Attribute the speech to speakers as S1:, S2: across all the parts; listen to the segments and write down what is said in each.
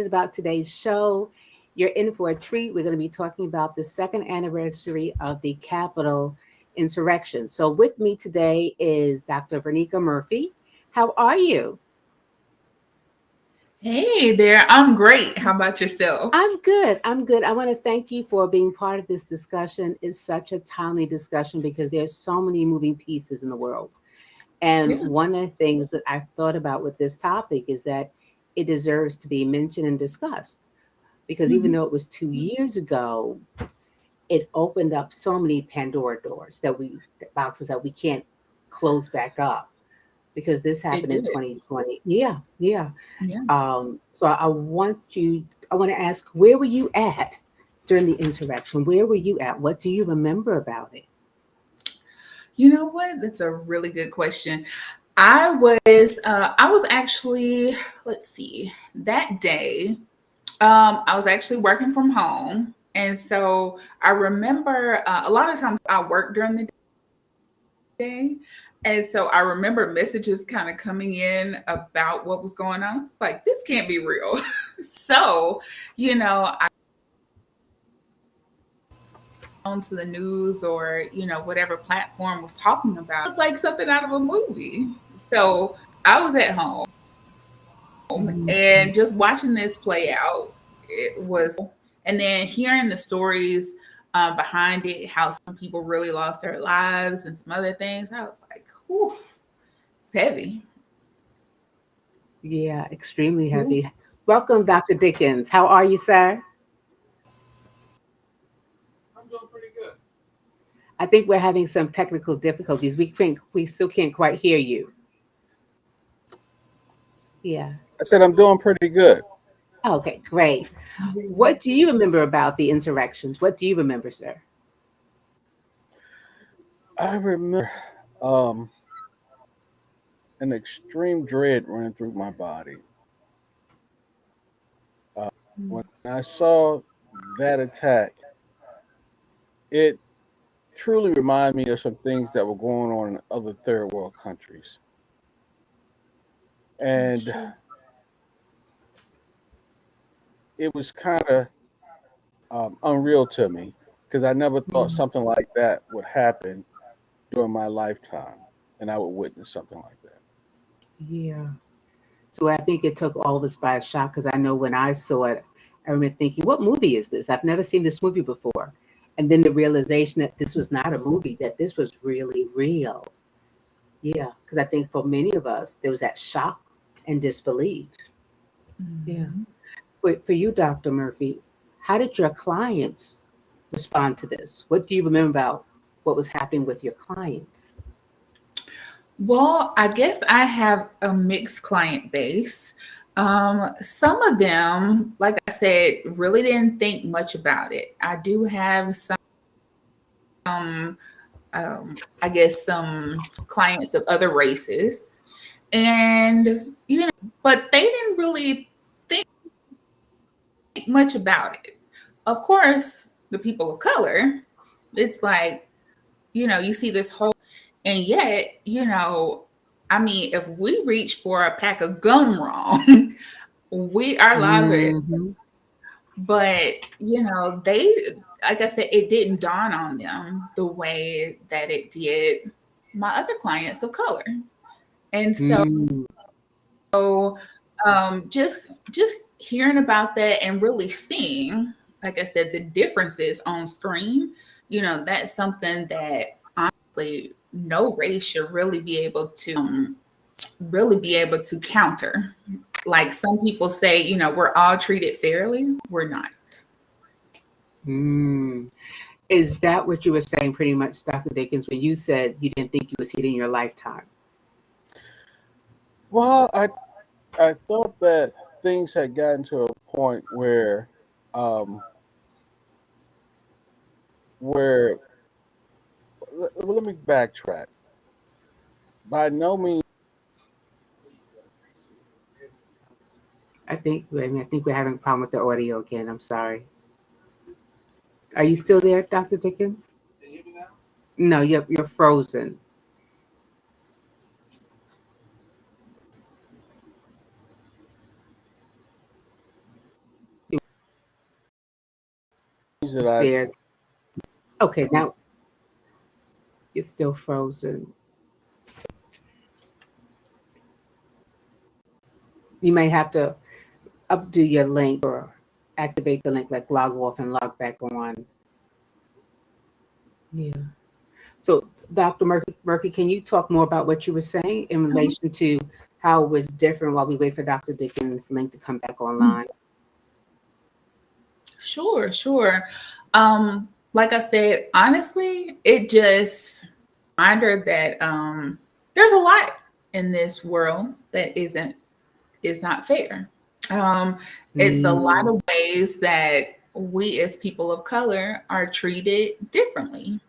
S1: about today's show. You're in for a treat. We're going to be talking about the second anniversary of the Capitol insurrection. So, with me today is Dr. Vernica Murphy. How are you?
S2: Hey there, I'm great. How about yourself?
S1: I'm good. I'm good. I want to thank you for being part of this discussion. It's such a timely discussion because there's so many moving pieces in the world. And
S2: Yeah.
S1: one of the things that I've thought about with this topic is that it deserves to be mentioned and discussed because even
S2: Mhm.
S1: though it was 2 years ago, it opened up so many Pandora doors boxes that we can't close back up because this
S2: It
S1: happened in
S2: did.
S1: 2020. Yeah, yeah.
S2: Yeah.
S1: So I want to ask, where were you at during the insurrection? Where were you at? What do you remember about it?
S2: You know what? That's a really good question. I was actually, let's see, that day, I was actually working from home. And so I remember a lot of times I work during the day. And so I remember messages kind of coming in about what was going on. Like, this can't be real. So, I onto the news or whatever platform was talking about it looked like something out of a movie. So I was at home
S1: Mhm.
S2: and just watching this play out. It was, and then hearing the stories behind it, how some people really lost their lives and some other things. I was like, whew, it's heavy.
S1: Yeah, extremely
S2: Whew.
S1: heavy. Welcome, Dr. Dickens. How are you, sir? I think we're having some technical difficulties. We still can't quite hear you. Yeah.
S3: I said I'm doing pretty good.
S1: Okay, great. What do you remember about the insurrections? What do you remember, sir?
S3: I remember um, an extreme dread running through my body. When I saw that attack, it truly reminded me of some things that were going on in other third world countries.
S2: That's
S3: And
S2: true.
S3: it was kind of unreal to me because I never thought
S1: Mm,
S3: something like that would happen during my lifetime and I would witness something like that.
S1: yeah. So I think it took all of us by a shock because I know when I saw it, I remember thinking, what movie is this? I've never seen this movie before. And then the realization that this was not a movie, that this was really real. Yeah. Because I think for many of us, there was that shock and disbelief. Yeah.
S2: Mhm.
S1: For you, Dr. Murphy, how did your clients respond to this? What do you remember about what was happening with your clients?
S2: Well, I guess I have a mixed client base. Some of them, like I said, really didn't think much about it. I do have some, I guess, some clients of other races, and but they didn't really think much about it. Of course, the people of color, it's like, you see this whole, and yet, I mean, if we reach for a pack of gum wrong, our lives are at stake.
S1: Hmm.
S2: But, they, like I said, it didn't dawn on them the way that it did my other clients of color. And
S1: Mm.
S2: so just hearing about that and really seeing, like I said, the differences on screen, that's something that honestly no race should really be able to counter. Like some people say, we're all treated fairly. We're not.
S1: Mm. Is that what you were saying pretty much, Dr. Dickens, when you said you didn't think you would see it in your lifetime?
S3: Well, I thought that things had gotten to a point um, where let me backtrack. By no means.
S1: I think we're having a problem with the audio again. I'm sorry. Are you still there, Dr. Dickens? No, you're frozen.
S3: that I
S1: There's okay, now you're still frozen. You may have to updo your link or activate the link, like log off and log back on. Yeah. So, Dr. Murphy, can you talk more about what you were saying in relation to how it was different while we wait for Dr. Dickens' link to come back online?
S2: Sure, sure. Like I said, honestly, it just reminder that there's a lot in this world that is not fair. It's a lot of ways that we as people of color are treated differently.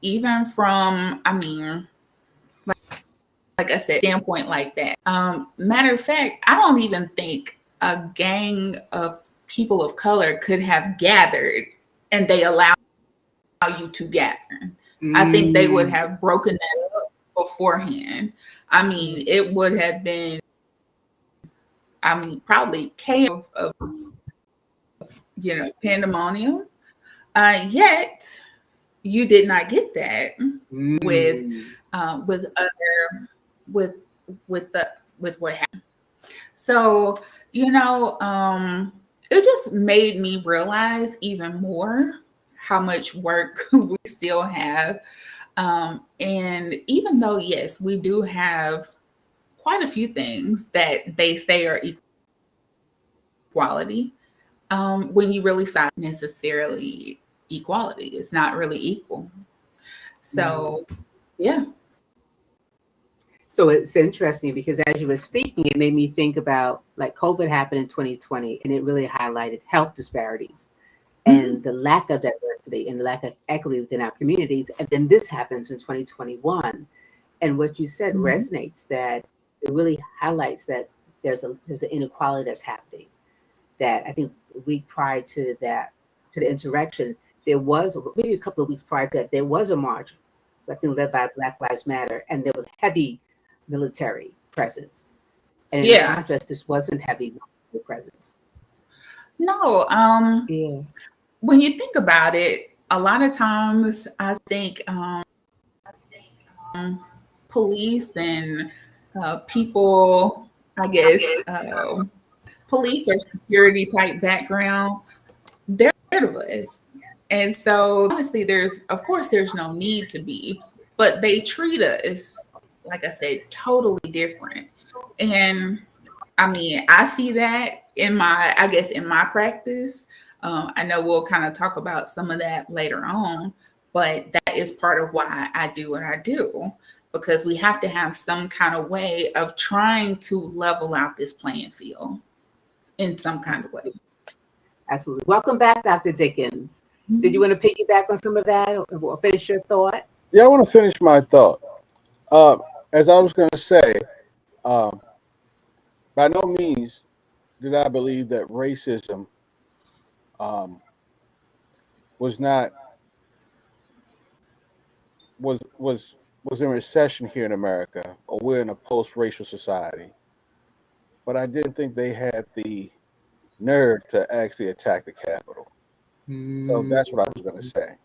S2: Even from, I mean, like I said, standpoint like that. Matter of fact, I don't even think a gang of people of color could have gathered and they allow you to gather. I think they would have broken that up beforehand. I mean, it would have been, I mean, probably chaos of pandemonium. Yet you did not get that with other with with what happened. So it just made me realize even more how much work we still have. And even though, yes, we do have quite a few things that they say are equality, when you really saw necessarily equality, it's not really equal. So, yeah.
S1: So it's interesting because as you were speaking, it made me think about like COVID happened in 2020 and it really highlighted health disparities and the lack of diversity and the lack of equity within our communities. And then this happens in 2021. And what you said resonates, that it really highlights that there's an inequality that's happening. That I think a week prior to that, to the insurrection, there was, maybe a couple of weeks prior to that, there was a march, I think led by Black Lives Matter, and there was heavy military presence. And in contrast, this wasn't heavy military presence.
S2: No,
S1: Yeah.
S2: when you think about it, a lot of times I think police and people, I guess, police or security type background, they're scared of us. And so honestly, of course there's no need to be, but they treat us, like I said, totally different. And I mean, I see that in my practice. I know we'll kind of talk about some of that later on, but that is part of why I do what I do, because we have to have some kind of way of trying to level out this playing field in some kind of way.
S1: Absolutely. Welcome back, Dr. Dickens. Did you want to piggyback on some of that or finish your thought?
S3: Yeah, I want to finish my thought. As I was going to say, by no means did I believe that racism was in recession here in America, or we're in a post-racial society. But I didn't think they had the nerve to actually attack the Capitol. So that's what I was going to say.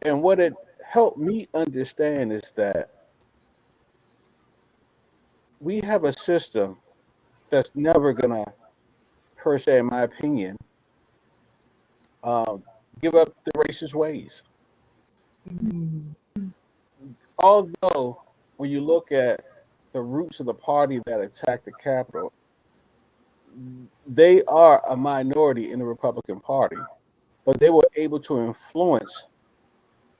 S3: And what it helped me understand is that we have a system that's never going to, per se, in my opinion, give up the racist ways. Although, when you look at the roots of the party that attacked the Capitol, they are a minority in the Republican Party, but they were able to influence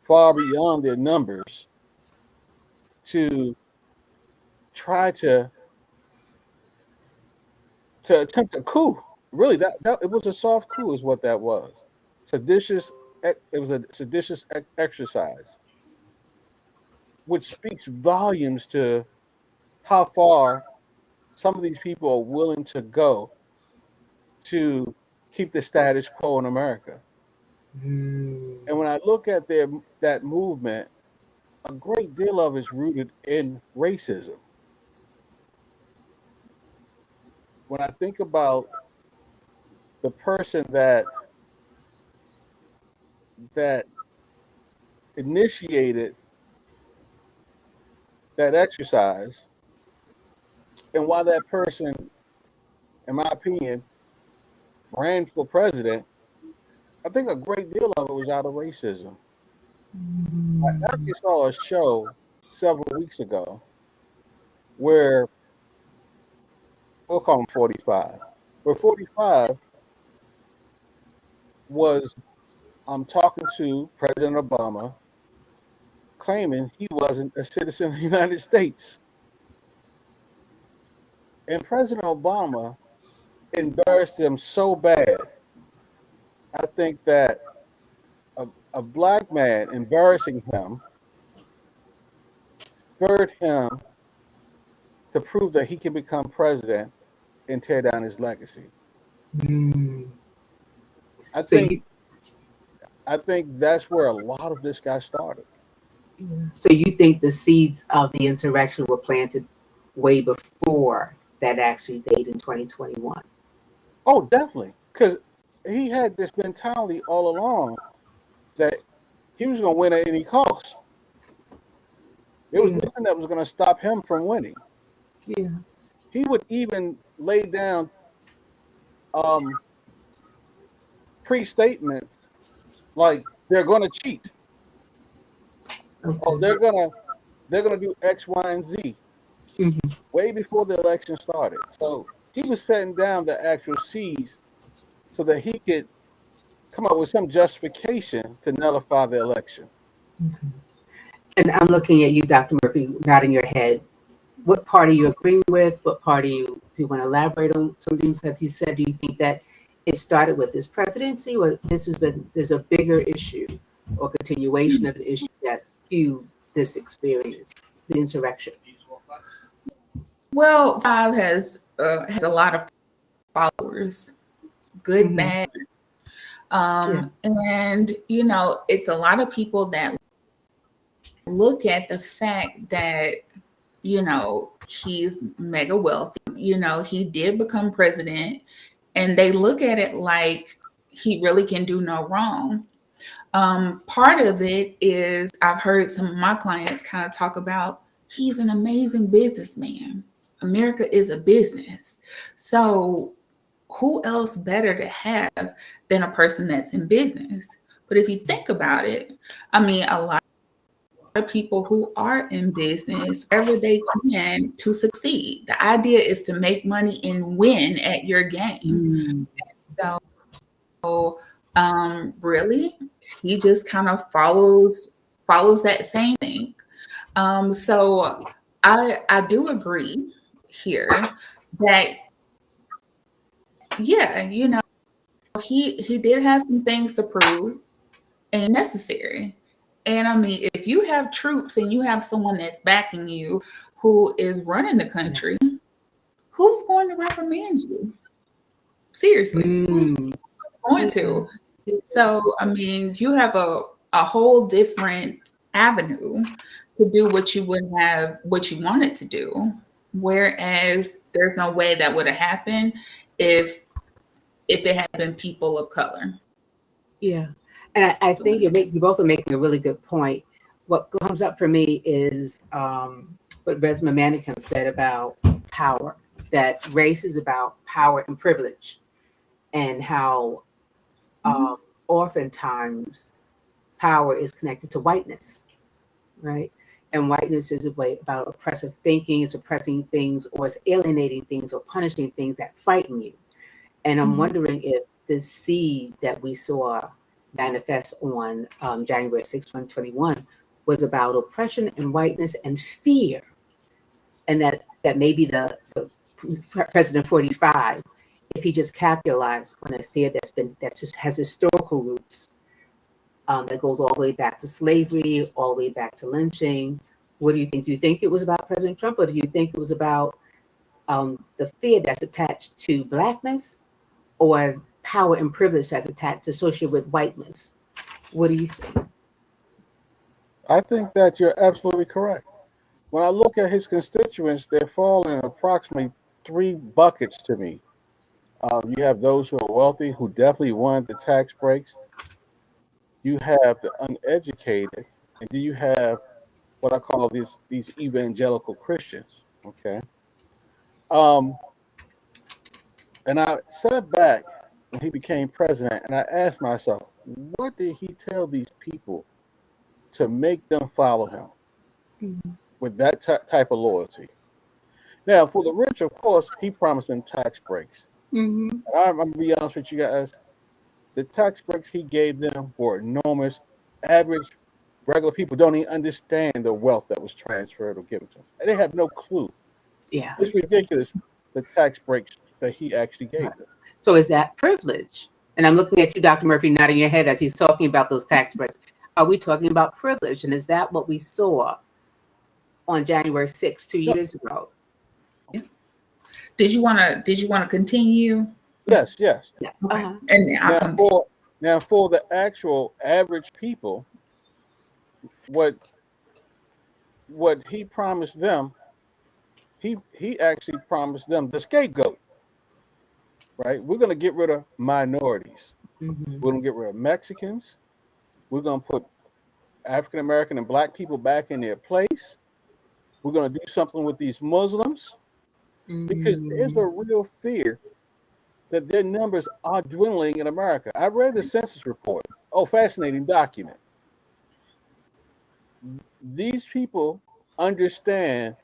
S3: far beyond their numbers to try to attempt a coup. Really, that it was a soft coup, is what that was. Seditious. It was a seditious exercise, which speaks volumes to how far some of these people are willing to go to keep the status quo in America. And when I look at that movement, a great deal of it is rooted in racism. When I think about the person that that initiated that exercise and why that person, in my opinion, ran for president, I think a great deal of it was out of racism. I actually saw a show several weeks ago where we'll call him 45, where 45 was talking to President Obama, claiming he wasn't a citizen of the United States. And President Obama embarrassed him so bad. I think that a black man embarrassing him spurred him to prove that he can become president and tear down his legacy.
S1: Mm.
S3: I
S1: So
S3: think
S1: you,
S3: I think that's where a lot of this got started.
S1: so you think the seeds of the insurrection were planted way before that actually date in 2021?
S3: Oh, definitely, because he had this mentality all along that he was going to win at any cost. There was
S1: Yeah.
S3: nothing that was going to stop him from winning.
S1: Yeah.
S3: He would even lay down pre-statements like they're going to cheat.
S1: Okay.
S3: Oh, they're gonna do X, Y, and Z
S1: Mhm.
S3: way before the election started. So he was setting down the actual seeds so that he could come up with some justification to nullify the election.
S1: Okay. And I'm looking at you, Dr. Murphy, nodding your head. What part are you agreeing with? What part do you want to elaborate on some things that you said? Do you think that it started with this presidency, or there's a bigger issue or continuation of an issue that fueled this experience, the insurrection?
S2: Well, Five has a lot of followers, good,
S1: Mhm.
S2: bad,
S1: Yeah.
S2: and it's a lot of people that look at the fact that he's mega wealthy. He did become president, and they look at it like he really can do no wrong. Part of it is I've heard some of my clients kind of talk about he's an amazing businessman. America is a business. So who else better to have than a person that's in business? But if you think about it, I mean, a lot of people who are in business, wherever they can to succeed. The idea is to make money and win at your game.
S1: Mm.
S2: So really, he just kind of follows that same thing. So I do agree here that yeah, he did have some things to prove and necessary. And I mean, if you have troops and you have someone that's backing you who is running the country, who's going to reprimand you? Seriously, who's
S1: Mm.
S2: going to? So, I mean, you have a whole different avenue to do what you would have, what you wanted to do. Whereas there's no way that would have happened if it had been people of color.
S1: Yeah. And I think you both are making a really good point. What comes up for me is what Resma Manickam said about power, that race is about power and privilege, and how oftentimes power is connected to whiteness, right? And whiteness is a way about oppressive thinking, it's oppressing things, or it's alienating things, or punishing things that frighten you. And I'm wondering if this seed that we saw manifest on January 6, 2021 was about oppression and whiteness and fear. And that maybe the President 45, if he just capitalized on a fear that just has historical roots, that goes all the way back to slavery, all the way back to lynching. What do you think? Do you think it was about President Trump, or do you think it was about the fear that's attached to blackness, or power and privilege that's attached associated with whiteness? What do you think?
S3: I think that you're absolutely correct. When I look at his constituents, they fall in approximately three buckets to me. You have those who are wealthy, who definitely wanted the tax breaks. you have the uneducated, and then you have what I call these evangelical Christians. Okay. Um, and I sat back when he became president, and I asked myself, what did he tell these people to make them follow him with that type of loyalty? Now, for the rich, of course, he promised them tax breaks.
S1: Mm-hmm.
S3: And I'm gonna be honest with you guys. The tax breaks he gave them were enormous. Average, regular people don't even understand the wealth that was transferred or given to them. And they have no clue.
S1: Yeah.
S3: It's ridiculous, the tax breaks that he actually gave them.
S1: So is that privilege? And I'm looking at you, Dr. Murphy, nodding your head as he's talking about those tax breaks. Are we talking about privilege? And is that what we saw on January 6th, 2 years ago?
S2: Did you want to continue?
S3: Yes.
S1: Yeah.
S2: Okay.
S1: Uh-huh.
S2: And I'll come back.
S3: Now, for the actual average people, what he promised them, he actually promised them the scapegoat. Right? We're going to get rid of minorities.
S1: Mm-hmm.
S3: We're going to get rid of Mexicans. We're going to put African American and Black people back in their place. We're going to do something with these Muslims because there's a real fear that their numbers are dwindling in America. I read the census report. Oh, fascinating document. These people understand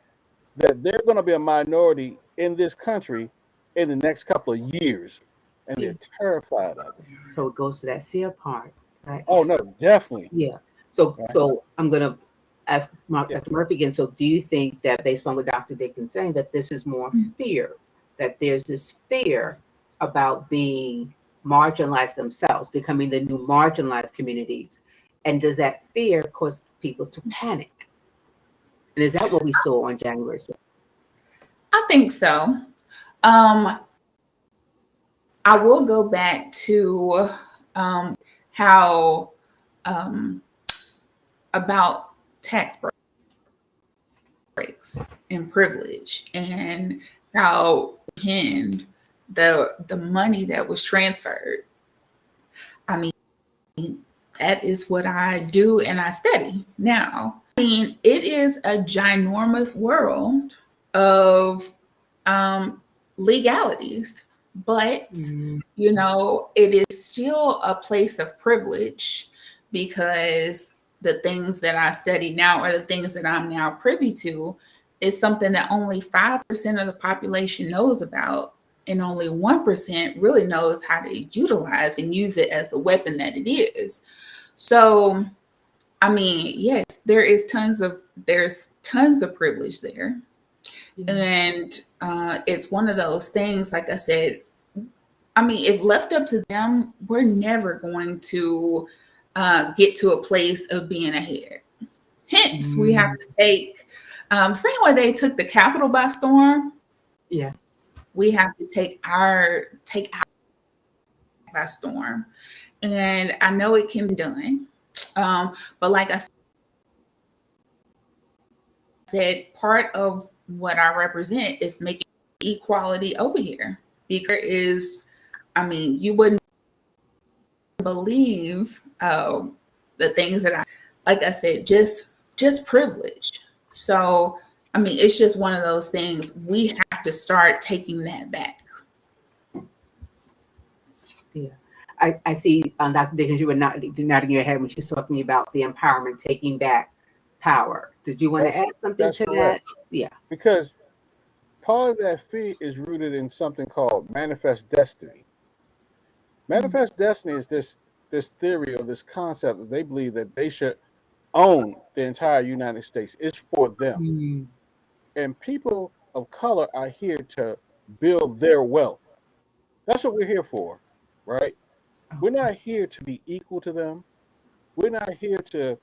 S3: that they're going to be a minority in this country in the next couple of years, and they're terrified of it.
S1: So it goes to that fear part, right?
S3: Oh no, definitely.
S1: Yeah. So
S3: Right.
S1: so I'm going to ask
S3: Yeah.
S1: Dr. Murphy again. So do you think that based on what Dr. Dickens saying that this is more fear, that there's this fear about being marginalized themselves, becoming the new marginalized communities? And does that fear cause people to panic? And is that what we saw on January 6th?
S2: I think so. I will go back to how about tax breaks and privilege and how the money that was transferred. I mean, that is what I do and I study now. I mean, it is a ginormous world of legalities, but you know, it is still a place of privilege because the things that I study now or the things that I'm now privy to is something that only 5% of the population knows about, and only 1% really knows how to utilize and use it as the weapon that it is. So, I mean, yes, there's tons of privilege there. And it's one of those things, like I said, I mean, if left up to them, we're never going to get to a place of being ahead. Hence, we have to take, same way they took the Capitol by storm.
S1: Yeah.
S2: We have to take our by storm. And I know it can be done. But like I said, part of what I represent is making equality over here. Because, I mean, you wouldn't believe the things that like I said, just privilege. So, I mean, it's just one of those things. We have to start taking that back.
S1: Yeah. I see, Dr. Dickens, you were nodding your head when she's talking about the empowerment, taking back power. Did you want to add something to
S3: correct.
S1: that? Yeah.
S3: Because part of that fear is rooted in something called manifest destiny. Manifest destiny is this theory or this concept that they believe that they should own the entire United States. It's for them. And people of color are here to build their wealth. That's what we're here for, right? We're not here to be equal to them. We're not here to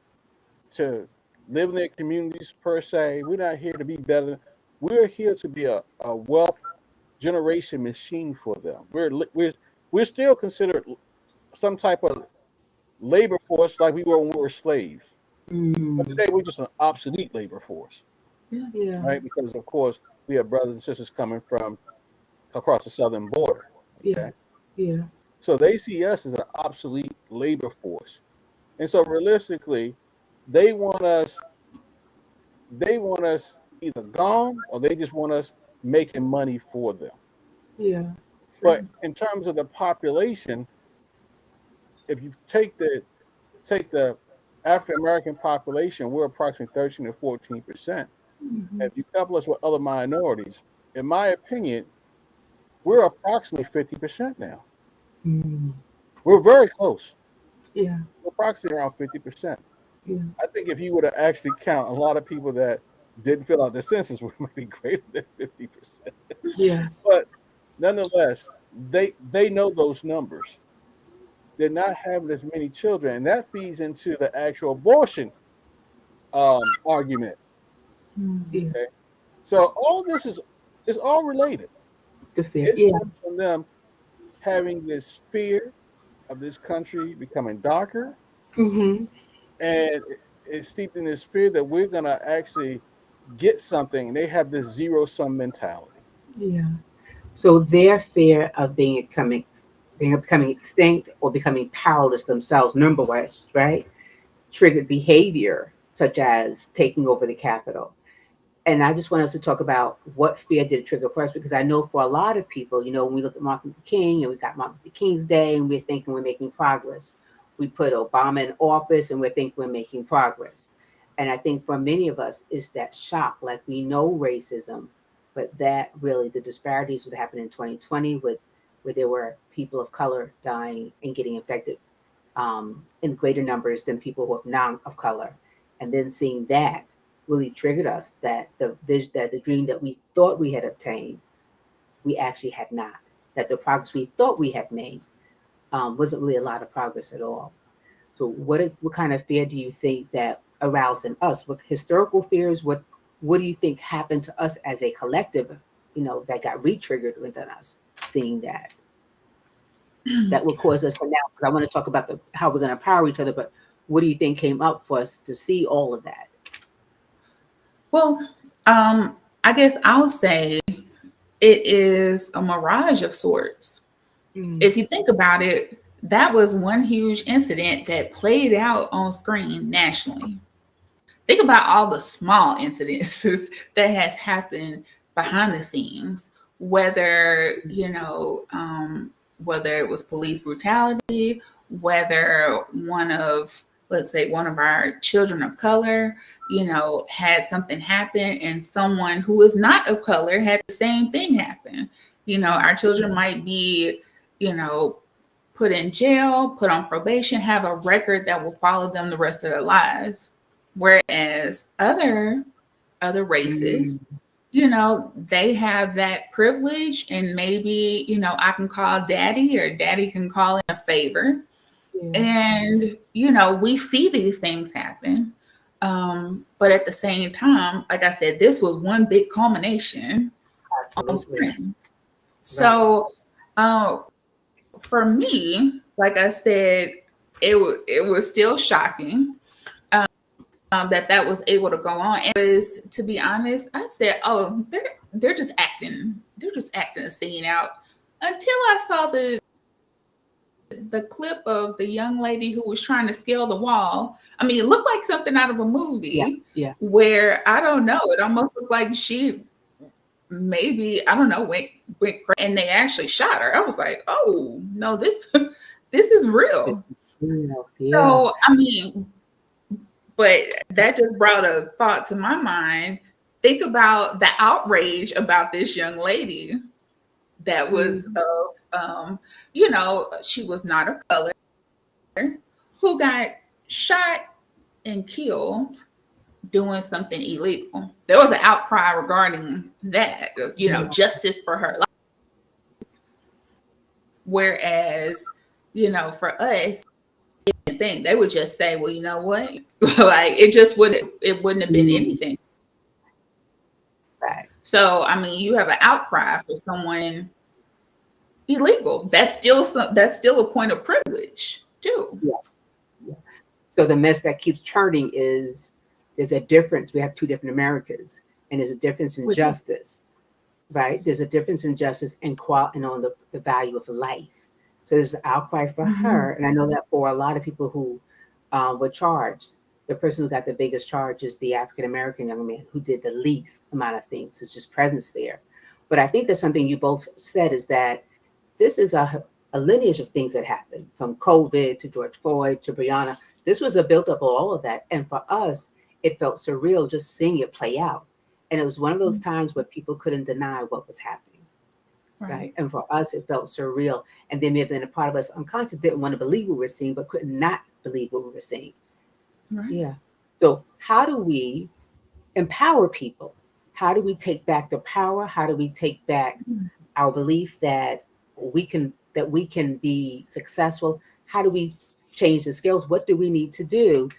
S3: live in their communities per se. We're not here to be better. We're here to be a wealth generation machine for them. We're still considered some type of labor force like we were when we were slaves. But today we're just an obsolete labor force.
S1: Yeah.
S3: Right? Because of course we have brothers and sisters coming from across the southern border. Okay.
S1: Yeah.
S3: So they see us as an obsolete labor force. And so realistically, they want us either gone or they just want us making money for them.
S1: Yeah.
S3: But in terms of the population, if you take the African American population, we're approximately 13 to 14%. If you couple us with other minorities, in my opinion, we're approximately 50% now.
S1: Mm.
S3: We're very close.
S1: Yeah.
S3: We're approximately around 50%.
S1: Yeah.
S3: I think if you were to actually count a lot of people that didn't fill out the census, we might be greater than 50%.
S1: Yeah.
S3: But nonetheless, they know those numbers. They're not having as many children, and that feeds into the actual abortion argument.
S1: Yeah.
S3: Okay, so all this is all related.
S1: The fear.
S3: It
S1: Yeah.
S3: stems from them having this fear of this country becoming darker,
S1: Mm-hmm.
S3: and it's steeped in this fear that we're gonna actually get something. They have this zero sum mentality.
S1: Yeah. So their fear of becoming extinct or becoming powerless themselves, number wise, right, triggered behavior such as taking over the Capitol. And I just want us to talk about what fear did it trigger for us, because I know for a lot of people, when we look at Martin Luther King and we got Martin Luther King's Day and we're thinking we're making progress. We put Obama in office and we think we're making progress. And I think for many of us, it's that shock. Like, we know racism, but that really, the disparities that happened in 2020 where there were people of color dying and getting infected in greater numbers than people who are not of color. And then seeing that really triggered us, that the dream that we thought we had obtained, we actually had not. That the progress we thought we had made wasn't really a lot of progress at all. So what kind of fear do you think that aroused in us? What historical fears? What do you think happened to us as a collective? That got re-triggered within us, seeing that will cause us to now. Because I want to talk about how we're going to empower each other. But what do you think came up for us to see all of that?
S2: Well, I guess I'll say it is a mirage of sorts. If you think about it, that was one huge incident that played out on screen nationally. Think about all the small incidences that has happened behind the scenes, whether whether it was police brutality, whether let's say one of our children of color, had something happen, and someone who is not of color had the same thing happen. Our children might be, put in jail, put on probation, have a record that will follow them the rest of their lives. Whereas other races, they have that privilege, and maybe, I can call daddy or daddy can call in a favor.
S1: Yeah.
S2: And, we see these things happen. But at the same time, like I said, this was one big culmination on
S1: Absolutely.
S2: screen. So for me, like I said, it was still shocking that was able to go on. And it was, to be honest, I said, "Oh, they're just acting. They're just acting a scene out." Until I saw the clip of the young lady who was trying to scale the wall. I mean, it looked like something out of a movie.
S1: Yeah.
S2: Where, I don't know, it almost looked like she maybe, I don't know, went crazy, and they actually shot her. I was like, "Oh no, this is real."
S1: Yeah.
S2: So I mean, but that just brought a thought to my mind. Think about the outrage about this young lady that was of, she was not of color, who got shot and killed doing something illegal. There was an outcry regarding that, justice for her life. Whereas, for us, thing, they would just say, "Well, you know what?" Like, it wouldn't have been anything.
S1: Right.
S2: So, I mean, you have an outcry for someone illegal. That's still a point of privilege too.
S1: Yeah. So the mess that keeps turning is there's a difference. We have two different Americas, and there's a difference in justice, right? There's a difference in justice and and on the value of life. So there's an outcry for her, and I know that for a lot of people who were charged. The person who got the biggest charge is the African American young man who did the least amount of things. It's just presence there. But I think there's something you both said is that this is a lineage of things that happened from COVID to George Floyd to Breonna. This was a buildup of all of that. And for us, it felt surreal just seeing it play out. And it was one of those times where people couldn't deny what was happening. Right. And for us, it felt surreal. And there may have been a part of us unconscious didn't want to believe what we were seeing, but could not believe what we were seeing.
S2: Right.
S1: Yeah. So how do we empower people? How do we take back the power? How do we take back our belief that we can be successful? How do we change the skills? What do we need to do?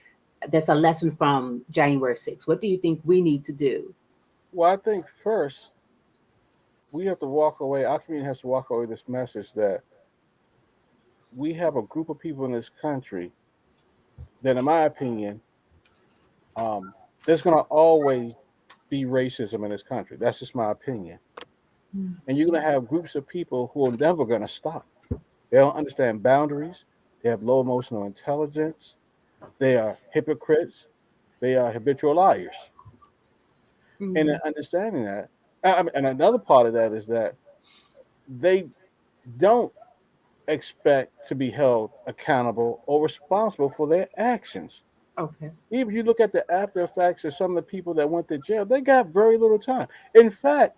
S1: That's a lesson from January 6th. What do you think we need to do?
S3: Well, I think first we have to walk away. Our community has to walk away with this message that we have a group of people in this country that, in my opinion, there's going to always be racism in this country. That's just my opinion. And you're going to have groups of people who are never going to stop. They don't understand boundaries. They have low emotional intelligence. They are hypocrites. They are habitual liars. And in understanding that, and another part of that is that they don't expect to be held accountable or responsible for their actions.
S1: Okay.
S3: Even if you look at the after effects of some of the people that went to jail, they got very little time. In fact,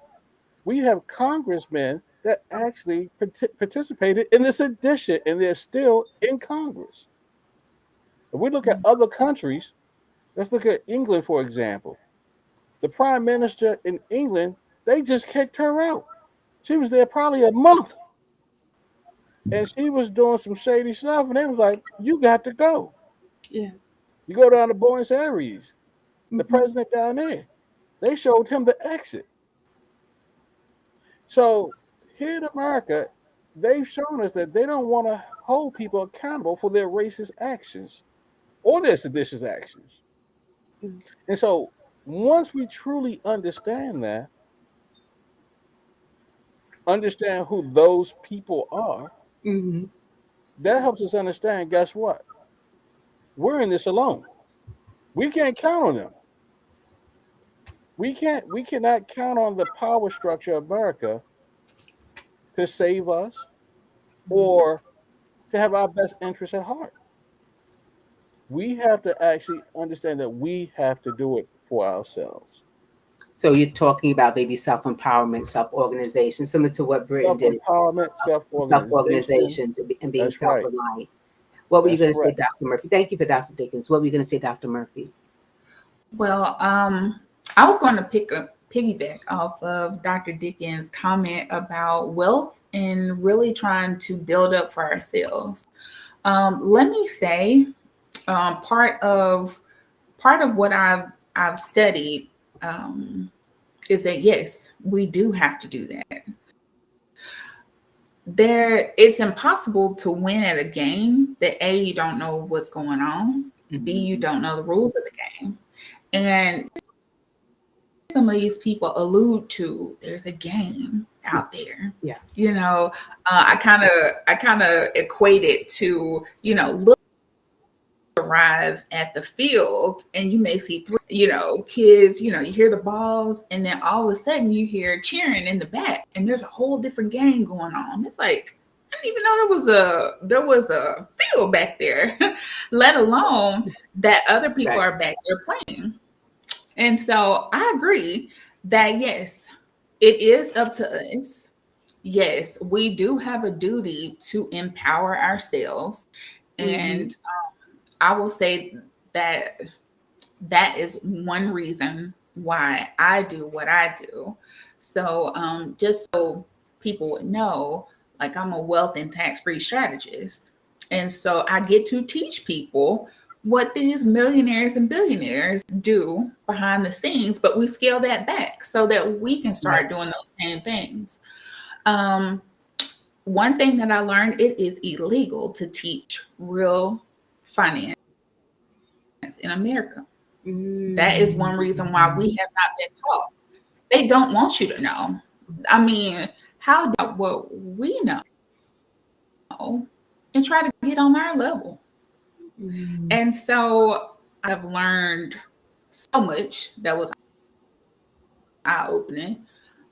S3: we have congressmen that actually participated in this edition, and they're still in Congress. If we look at other countries, let's look at England, for example. The prime minister in England, they just kicked her out. She was there probably a month. And she was doing some shady stuff, and they was like, you got to go.
S1: Yeah.
S3: You go down to Buenos Aires, the president down there, they showed him the exit. So here in America, they've shown us that they don't want to hold people accountable for their racist actions or their seditious actions. And so once we truly understand that, understand who those people are, that helps us understand, guess what? We're in this alone. We can't count on them. We cannot count on the power structure of America to save us or to have our best interests at heart. We have to actually understand that we have to do it for ourselves.
S1: So you're talking about maybe self-empowerment, self-organization, similar to what Britain did.
S3: Self-empowerment,
S1: Self-organization and being self-reliant. Right. What were you going to say, Dr. Murphy? Thank you for Dr. Dickens. What were you going to say, Dr. Murphy?
S2: Well, I was going to piggyback off of Dr. Dickens' comment about wealth and really trying to build up for ourselves. Let me say, part of what I've studied is that yes, we do have to do that. It's impossible to win at a game that A, you don't know what's going on, B, you don't know the rules of the game, and some of these people allude to there's a game out there.
S1: Yeah,
S2: you know, I kind of equate it to, you know, look, arrive at the field and you may see three, kids, you hear the balls and then all of a sudden you hear cheering in the back and there's a whole different game going on. It's like, I didn't even know there was a field back there, let alone that other people are back there playing. And so I agree that yes, it is up to us. Yes, we do have a duty to empower ourselves. And I will say that is one reason why I do what I do. So just so people would know, like I'm a wealth and tax-free strategist. And so I get to teach people what these millionaires and billionaires do behind the scenes, but we scale that back so that we can start doing those same things. One thing that I learned, it is illegal to teach real finance in America. That is one reason why we have not been taught. They don't want you to know. I mean, how do what we know and try to get on our level? And so I've learned so much that was eye-opening.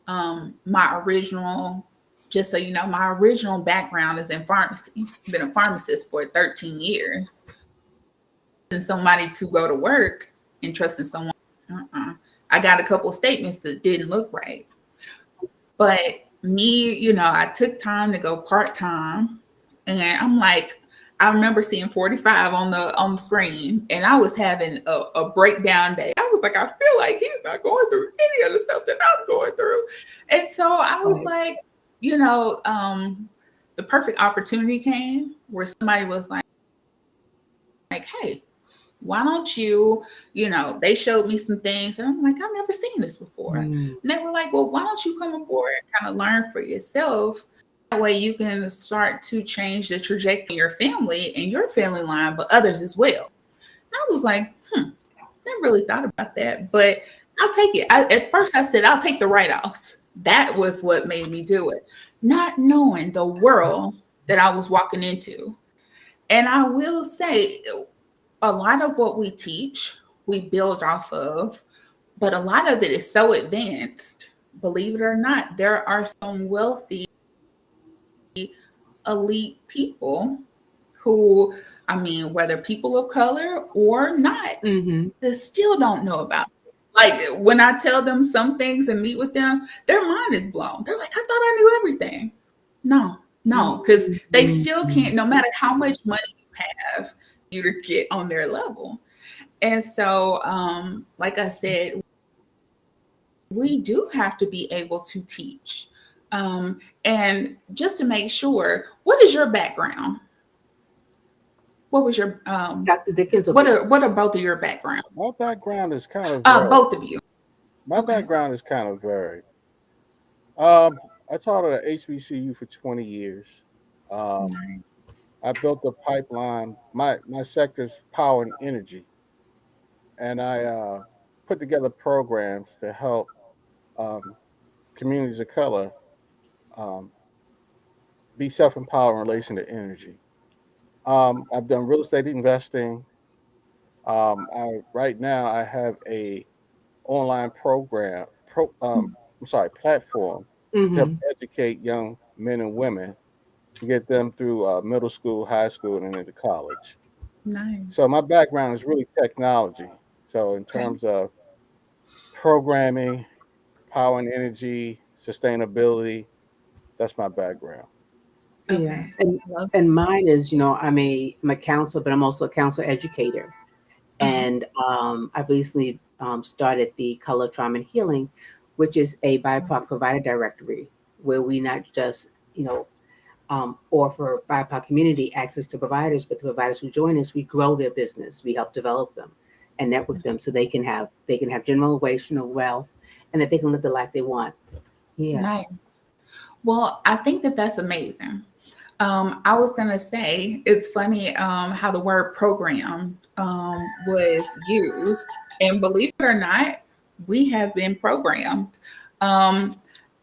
S2: My original, just so you know, my original background is in pharmacy. I've been a pharmacist for 13 years. And somebody to go to work and trusting someone. I got a couple statements that didn't look right. But me, I took time to go part-time. And I'm like, I remember seeing 45 on the screen, and I was having a breakdown day. I was like, I feel like he's not going through any of the stuff that I'm going through. And so I was like, the perfect opportunity came where somebody was like, hey, why don't you, they showed me some things, and I'm like, I've never seen this before. And they were like, well, why don't you come aboard and kind of learn for yourself? That way you can start to change the trajectory of your family and your family line, but others as well. And I was like, I really thought about that, but I'll take it. At first I said, I'll take the write-offs. That was what made me do it, not knowing the world that I was walking into. And I will say, a lot of what we teach, we build off of, but a lot of it is so advanced. Believe it or not, there are some wealthy, elite people who, whether people of color or not, they still don't know about it. Like when I tell them some things and meet with them, their mind is blown. They're like, I thought I knew everything. No, because they still can't, no matter how much money you have, you to get on their level. And so, like I said, we do have to be able to teach. And just to make sure, what is your background? What was your
S1: Dr. Dickens?
S2: What are both of your backgrounds?
S3: My background is kind of
S2: both of you.
S3: My background is kind of varied. I taught at HBCU for 20 years.
S2: Nice.
S3: I built a pipeline. My sector's power and energy, and I put together programs to help communities of color be self-empowered in relation to energy. I've done real estate investing. Right now I have a online platform to help educate young men and women to get them through middle school, high school, and into college.
S2: Nice.
S3: So my background is really technology. So in terms of programming, power and energy, sustainability, that's my background.
S2: Okay.
S1: Yeah. And mine is, I'm a counselor, but I'm also a counselor educator. And I've recently started the Color, Trauma, and Healing, which is a BIPOC provider directory, where we not just, offer BIPOC community access to providers, but the providers who join us, we grow their business, we help develop them and network them so they can have generational wealth and that they can live the life they want. Yeah.
S2: Nice. Well, I think that that's amazing. I was going to say, it's funny how the word program was used. And believe it or not, we have been programmed.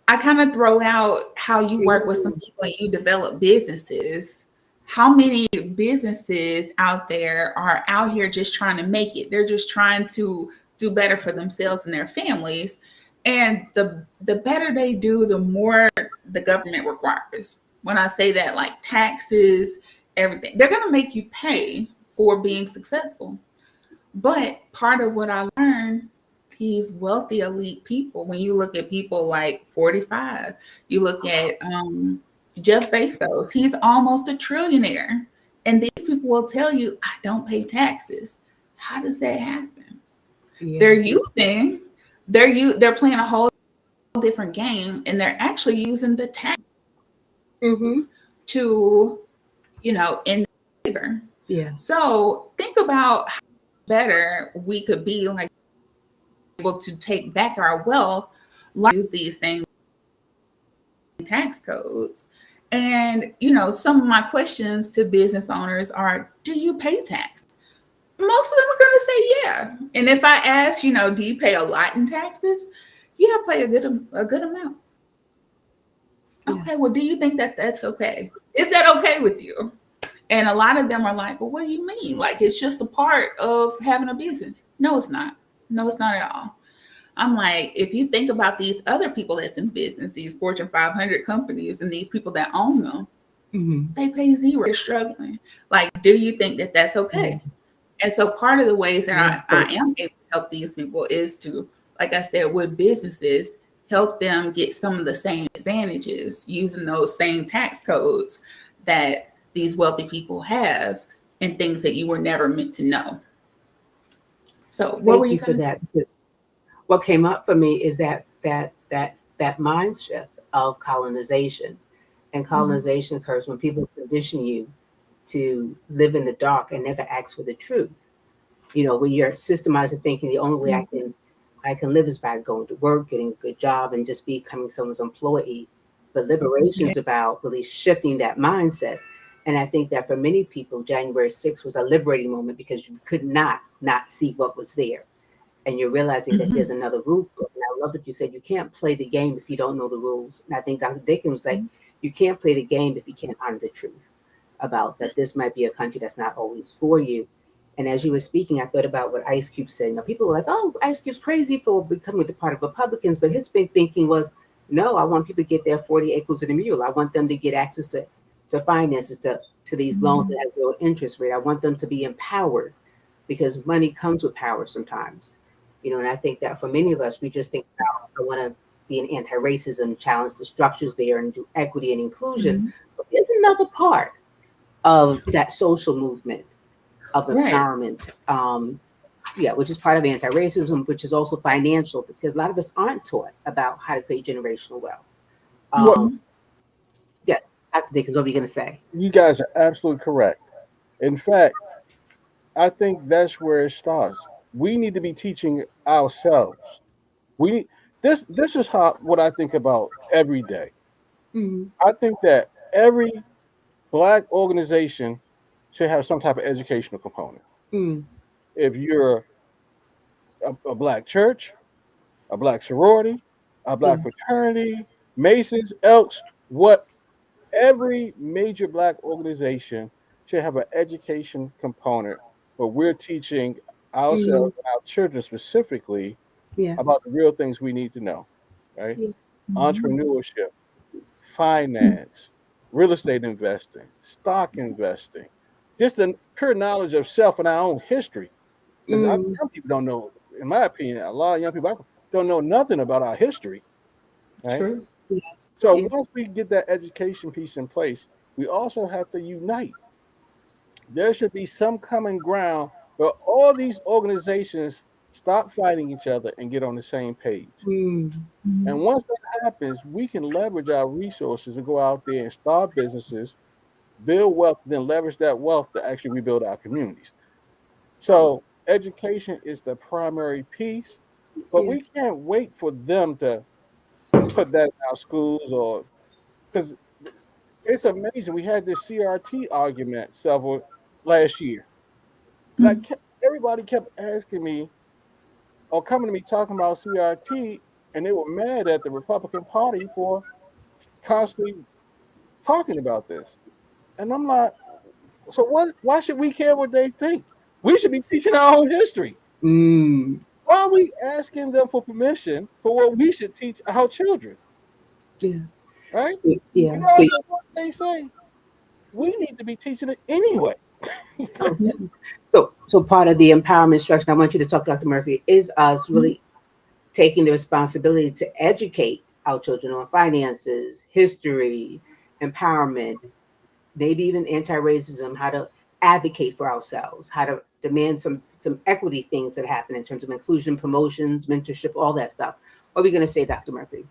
S2: I kind of throw out how you work with some people and you develop businesses. How many businesses out there are out here just trying to make it? They're just trying to do better for themselves and their families. And the better they do, the more the government requires. When I say that, like taxes, everything, they're going to make you pay for being successful. But part of what I learned, these wealthy, elite people, when you look at people like 45, you look at Jeff Bezos, he's almost a trillionaire. And these people will tell you, I don't pay taxes. How does that happen? Yeah. They're playing a whole different game, and they're actually using the tax to, in favor.
S1: Yeah.
S2: So think about how better we could be, like, able to take back our wealth, use these things, tax codes. And, some of my questions to business owners are, do you pay tax? Most of them are going to say, yeah. And if I ask, do you pay a lot in taxes? Yeah, I pay a good amount. Yeah. Okay, well, do you think that that's okay? Is that okay with you? And a lot of them are like, well, what do you mean? Like, it's just a part of having a business. No, it's not. No, it's not at all. I'm like, if you think about these other people that's in business, these Fortune 500 companies and these people that own them, they pay zero. They're struggling. Like, do you think that that's okay? And so part of the ways that I am able to help these people is to, like I said, with businesses, help them get some of the same advantages using those same tax codes that these wealthy people have and things that you were never meant to know. So what were you
S1: for that? Because what came up for me is that mind shift of colonization. And colonization occurs when people condition you to live in the dark and never ask for the truth. When you're systemizing thinking the only way I can live is by going to work, getting a good job, and just becoming someone's employee. But liberation is about really shifting that mindset. And I think that for many people, January 6th was a liberating moment because you could not see what was there. And you're realizing that there's another rule book. And I love what you said, you can't play the game if you don't know the rules. And I think Dr. Dickens was like, you can't play the game if you can't honor the truth about that this might be a country that's not always for you. And as you were speaking, I thought about what Ice Cube said. People were like, oh, Ice Cube's crazy for becoming the part of Republicans. But his big thinking was, no, I want people to get their 40 acres and a mule. I want them to get access to finances, to these loans that have real interest rate. I want them to be empowered because money comes with power sometimes. And I think that for many of us, we just think, I want to be an anti-racism, challenge the structures there and do equity and inclusion. But there's another part of that social movement of empowerment, which is part of anti-racism, which is also financial, because a lot of us aren't taught about how to create generational wealth. Dr. Dickens, what were you going to say?
S3: You guys are absolutely correct. In fact, I think that's where it starts. We need to be teaching ourselves. This is what I think about every day. I think that every Black organization should have some type of educational component. If you're a Black church, a Black sorority, a Black fraternity, Masons, Elks, every major Black organization should have an education component where we're teaching ourselves, our children specifically, about the real things we need to know, right? Entrepreneurship, finance, real estate investing, stock investing, just the pure knowledge of self and our own history. Because young people don't know, in my opinion, a lot of young people don't know nothing about our history, right?
S1: True.
S3: So once we get that education piece in place, we also have to unite. There should be some common ground where all these organizations stop fighting each other and get on the same page. And once that happens, we can leverage our resources and go out there and start businesses, build wealth, then leverage that wealth to actually rebuild our communities. So education is the primary piece, but we can't wait for them to put that in our schools, because it's amazing. We had this CRT argument last year. Like everybody kept asking me or coming to me talking about CRT, and they were mad at the Republican Party for constantly talking about this. And I'm like, so why should we care what they think? We should be teaching our own history. Why are we asking them for permission for what we should teach our children? Right? Regardless of what they say, we need to be teaching it anyway.
S1: So part of the empowerment instruction, I want you to talk, Dr. Murphy, is us really taking the responsibility to educate our children on finances, history, empowerment, maybe even anti-racism, how to advocate for ourselves, how to demand some equity things that happen in terms of inclusion, promotions, mentorship, all that stuff. What are we going to say, Dr. Murphy?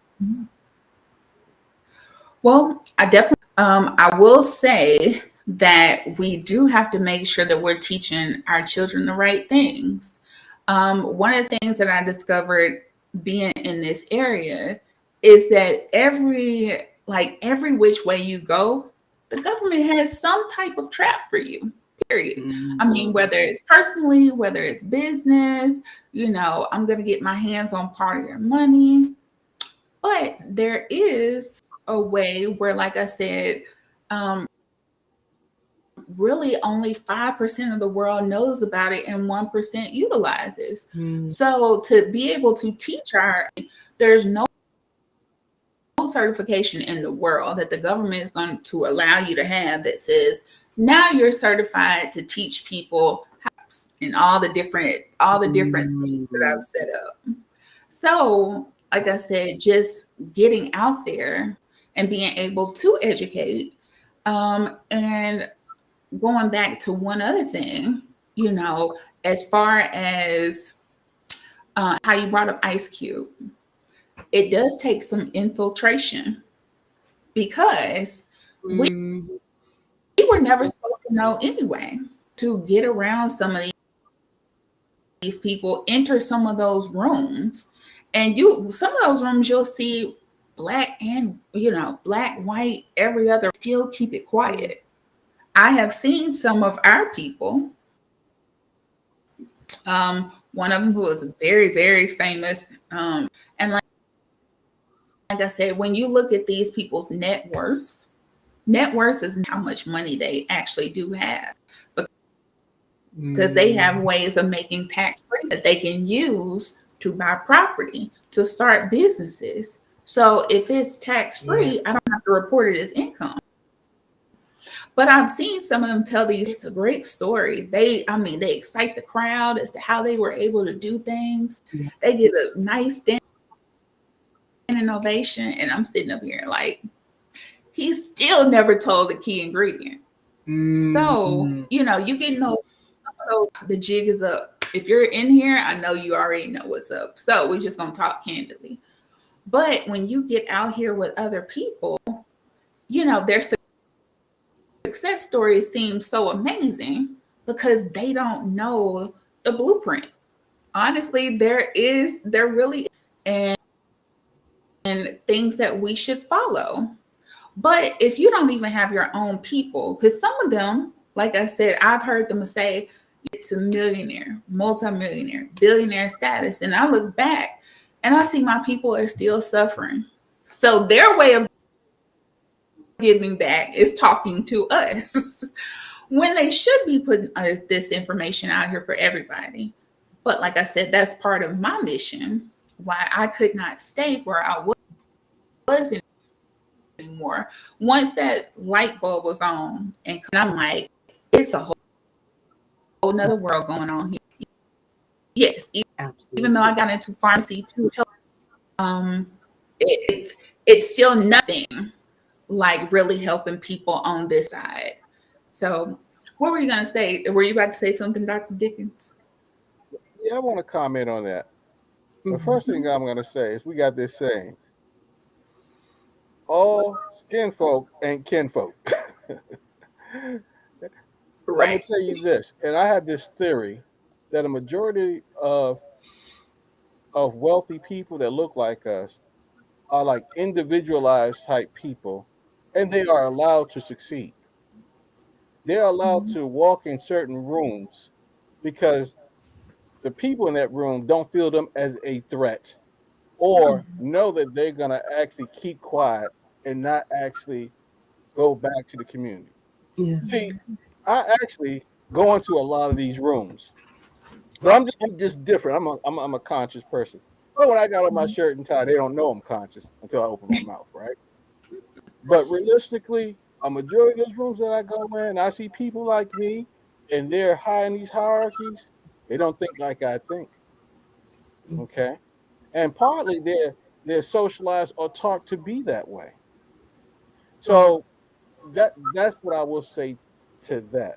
S2: Well, I definitely, I will say that we do have to make sure that we're teaching our children the right things. One of the things that I discovered being in this area is that every which way you go, the government has some type of trap for you, period. I mean, whether it's personally, whether it's business, I'm going to get my hands on part of your money. But there is a way where, like I said, really only 5% of the world knows about it and 1% utilizes. So to be able to teach there's no certification in the world that the government is going to allow you to have that says now you're certified to teach people and all the different things that I've set up. So, like I said, just getting out there and being able to educate, and going back to one other thing, as far as how you brought up Ice Cube, it does take some infiltration because we were never supposed to know anyway. To get around some of these people, enter some of those rooms, and some of those rooms you'll see black and black, white, every other, still keep it quiet. I have seen some of our people. One of them who is very, very famous, and like I said, when you look at these people's net worth is how much money they actually do have, because they have ways of making tax free that they can use to buy property, to start businesses. So if it's tax free, I don't have to report it as income. But I've seen some of them tell these, it's a great story. They excite the crowd as to how they were able to do things. They get a nice standing ovation. And I'm sitting up here like, he still never told the key ingredient. So, you can know the jig is up. If you're in here, I know you already know what's up. So we're just going to talk candidly. But when you get out here with other people, their success stories seem so amazing because they don't know the blueprint. Honestly, there really is, and things that we should follow. But if you don't even have your own people, because some of them, like I said, I've heard them say to millionaire, multimillionaire, billionaire status, and I look back and I see my people are still suffering. So their way of giving back is talking to us when they should be putting this information out here for everybody. But like I said, that's part of my mission, why I could not stay where I was anymore. Once that light bulb was on, and I'm like, it's a whole nother world going on here. Yes, even though I got into pharmacy too, it's still nothing like really helping people on this side. So what were you going to say? Were you about to say something, Dr. Dickens?
S3: Yeah, I want to comment on that. The first thing I'm going to say is we got this saying, all skin folk ain't kinfolk.
S2: Right.
S3: I'm going to tell you this, and I have this theory that a majority of wealthy people that look like us are like individualized type people, and they are allowed to succeed. They're allowed to walk in certain rooms because the people in that room don't feel them as a threat or know that they're going to actually keep quiet and not actually go back to the community. See, I actually go into a lot of these rooms, but I'm just different. I'm a conscious person. But when I got on my shirt and tie, they don't know I'm conscious until I open my mouth, right? But realistically, a majority of those rooms that I go in, I see people like me, and they're high in these hierarchies. They don't think like I think. Okay, and partly they're socialized or taught to be that way. So that's what I will say to that.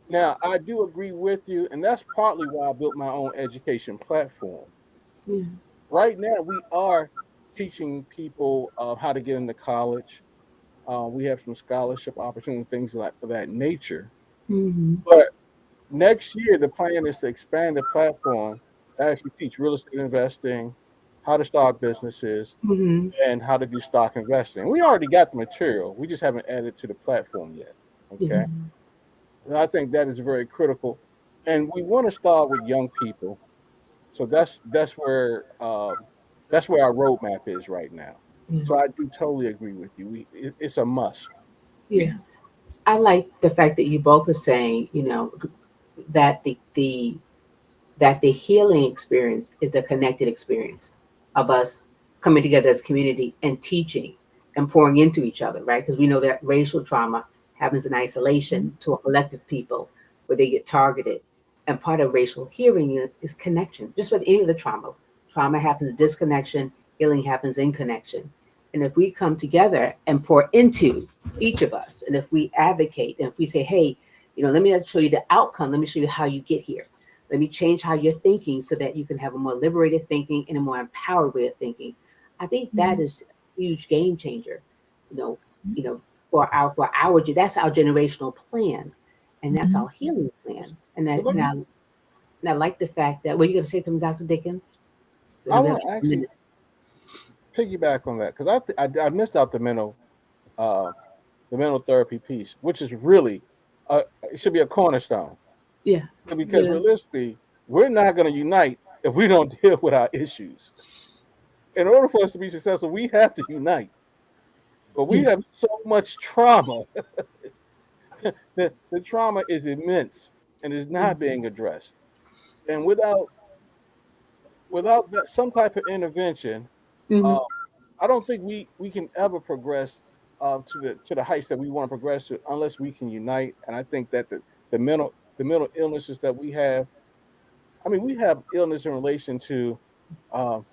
S3: Now, I do agree with you, and that's partly why I built my own education platform. Right now, we are teaching people how to get into college. We have some scholarship opportunities, things like of that nature. But next year, the plan is to expand the platform, actually teach real estate investing, how to start businesses, and how to do stock investing. We already got the material. We just haven't added to the platform yet. Okay. And I think that is very critical. And we want to start with young people. So that's where our roadmap is right now. So I do totally agree with you. It's a must.
S1: Yeah. I like the fact that you both are saying, that the healing experience is the connected experience of us coming together as a community and teaching and pouring into each other, right? Because we know that racial trauma happens in isolation to a collective people where they get targeted. And part of racial healing is connection. Just with any of the trauma happens disconnection, healing happens in connection. And if we come together and pour into each of us, and if we advocate, and if we say, hey, let me not show you the outcome, let me show you how you get here. Let me change how you're thinking so that you can have a more liberated thinking and a more empowered way of thinking. I think that is a huge game changer. You know, for our that's our generational plan, and that's our healing plan. And I like the fact that. Were you going to say something, Dr. Dickens?
S3: I want to actually piggyback on that because I missed out the mental therapy piece, which is really it should be a cornerstone.
S1: Yeah.
S3: Because realistically, we're not going to unite if we don't deal with our issues. In order for us to be successful, we have to unite. But we have so much trauma. The trauma is immense and is not being addressed. And without some type of intervention,
S1: Mm-hmm.
S3: I don't think we can ever progress to the heights that we want to progress to unless we can unite. And I think that the mental illnesses that we have. I mean, we have illness in relation to um,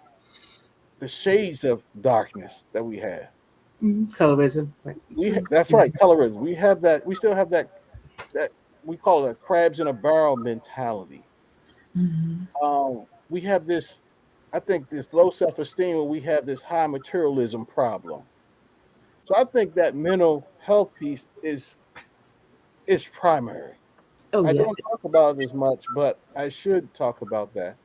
S3: the shades of darkness that we have.
S1: Colorism. Right.
S3: That's right, colorism. We have that. We still have that we call it a crabs in a barrel mentality. We have this. I think this low self-esteem, and we have this high materialism problem. So I think that mental health piece is primary.
S1: Oh
S3: I
S1: yeah.
S3: don't talk about it as much, but I should talk about that.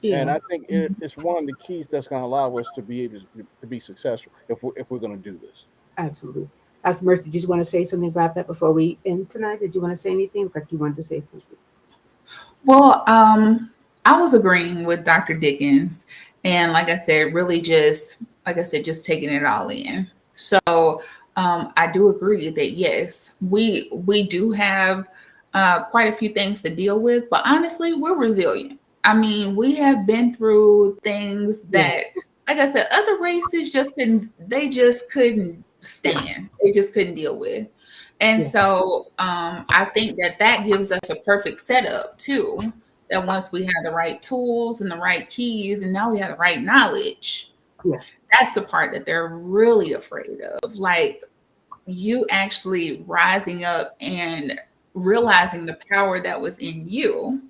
S3: And
S1: Yeah.
S3: I think it's one of the keys that's going to allow us to be able to be successful if we're going to do this.
S1: Absolutely. Murphy, did you want to say something about that before we end tonight? Did you want to say anything? Like you wanted to say something?
S2: Well, I was agreeing with Dr. Dickens, and like I said, really just just taking it all in. So I do agree that yes, we do have quite a few things to deal with, but honestly, we're resilient. I mean, we have been through things
S1: Yeah.
S2: that, like I said, other races just couldn't stand. They just couldn't deal with. And
S1: Yeah.
S2: so I think that gives us a perfect setup too. That once we have the right tools and the right keys, and now we have the right knowledge,
S1: Yeah.
S2: that's the part that they're really afraid of. Like you actually rising up and realizing the power that was in you.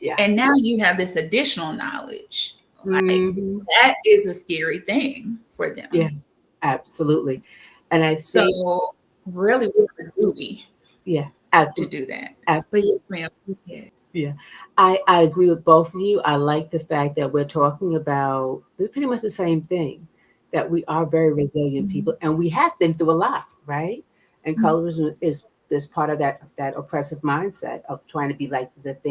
S1: Yeah.
S2: And now you have this additional knowledge. Like
S1: Hmm.
S2: that is a scary thing for
S1: Yeah.
S2: them.
S1: Absolutely. And I think,
S2: So really, we're a duty
S1: yeah,
S2: to
S1: absolutely.
S2: do that. But yes, ma'am. Yeah.
S1: Yeah, I agree with both of you. I like the fact that we're talking about pretty much the same thing, that we are very resilient people and we have been through a lot, right? And colorism is this part of that oppressive mindset of trying to be like like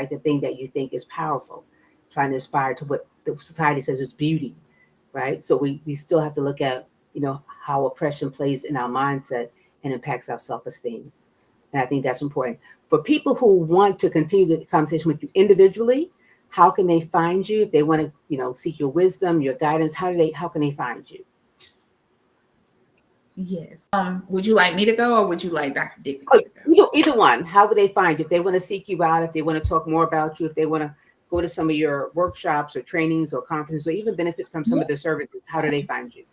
S1: the thing that you think is powerful, trying to aspire to what the society says is beauty, right? So we still have to look at, how oppression plays in our mindset and impacts our self-esteem. And I think that's important. For people who want to continue the conversation with you individually, how can they find you if they want to, seek your wisdom, your guidance? How can they find you?
S2: Yes. Would you like me to go or would you like Dr. Dickens
S1: Oh,
S2: to go?
S1: either one. How would they find you? If they want to seek you out, if they want to talk more about you, if they want to go to some of your workshops or trainings or conferences, or even benefit from some
S2: Yeah.
S1: of the services, how do they find you?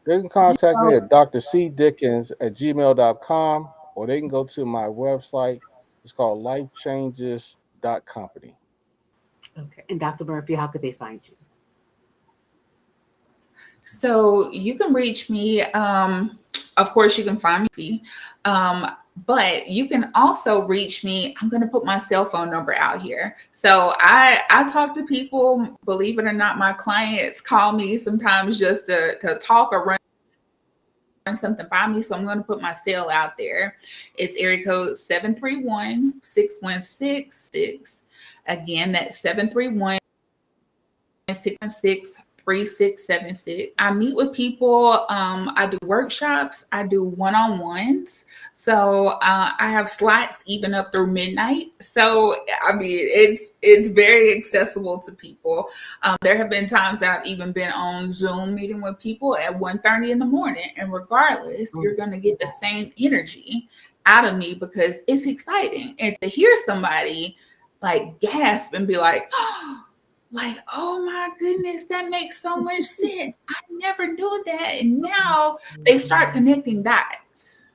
S3: They can contact me at drcdickens@gmail.com, or they can go to my website. It's called lifechanges.company.
S1: Okay. And Dr. Murphy, how could they find you?
S2: So you can reach me. Of course, you can find me. But you can also reach me. I'm going to put my cell phone number out here. So I talk to people. Believe it or not, my clients call me sometimes just to talk or run something by me. So I'm going to put my cell out there. It's area code 731-616-6. Again, that's 731-616-3 3676. I meet with people. I do workshops. I do one-on-ones. So I have slots even up through midnight. So I mean, it's very accessible to people. There have been times that I've even been on Zoom meeting with people at 1:30 in the morning, and regardless, you're going to get the same energy out of me because it's exciting. And to hear somebody like gasp and be like, oh, like, oh my goodness, that makes so much sense. I never knew that. And now they start connecting dots.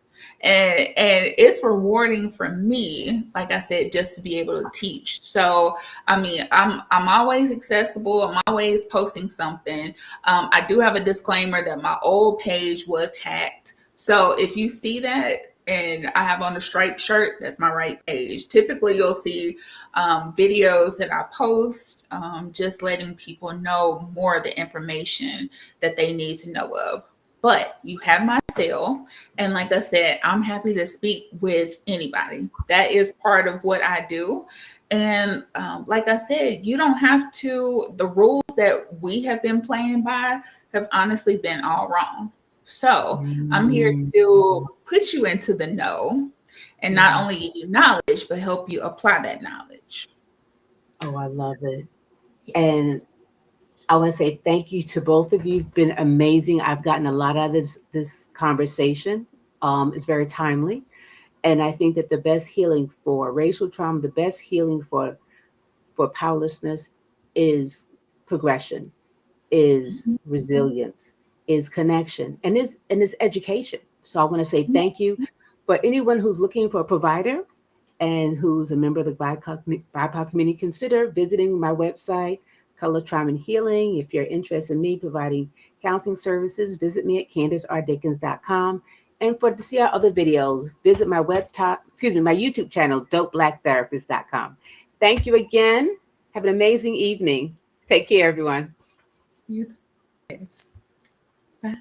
S2: And it's rewarding for me, like I said, just to be able to teach. So I mean, I'm always accessible. I'm always posting something. I do have a disclaimer that my old page was hacked. So if you see that and I have on a striped shirt, that's my right page. Typically you'll see videos that I post, just letting people know more of the information that they need to know of. But you have my cell. And like I said, I'm happy to speak with anybody. That is part of what I do. And like I said, you don't have to, the rules that we have been playing by have honestly been all wrong. So I'm here to put you into the know and not only give you knowledge, but help you apply that knowledge.
S1: Oh, I love it. And I want to say thank you to both of you. You've been amazing. I've gotten a lot out of this conversation. It's very timely. And I think that the best healing for racial trauma, the best healing for powerlessness is progression, is resilience, is connection, and is education. So I want to say thank you for anyone who's looking for a provider and who's a member of the BIPOC community. Consider visiting my website, Color, Trauma, and Healing. If you're interested in me providing counseling services, visit me at CandiceRDickens.com. And to see our other videos, visit my my YouTube channel, DopeBlackTherapist.com. Thank you again. Have an amazing evening. Take care, everyone.
S2: You too. Bye.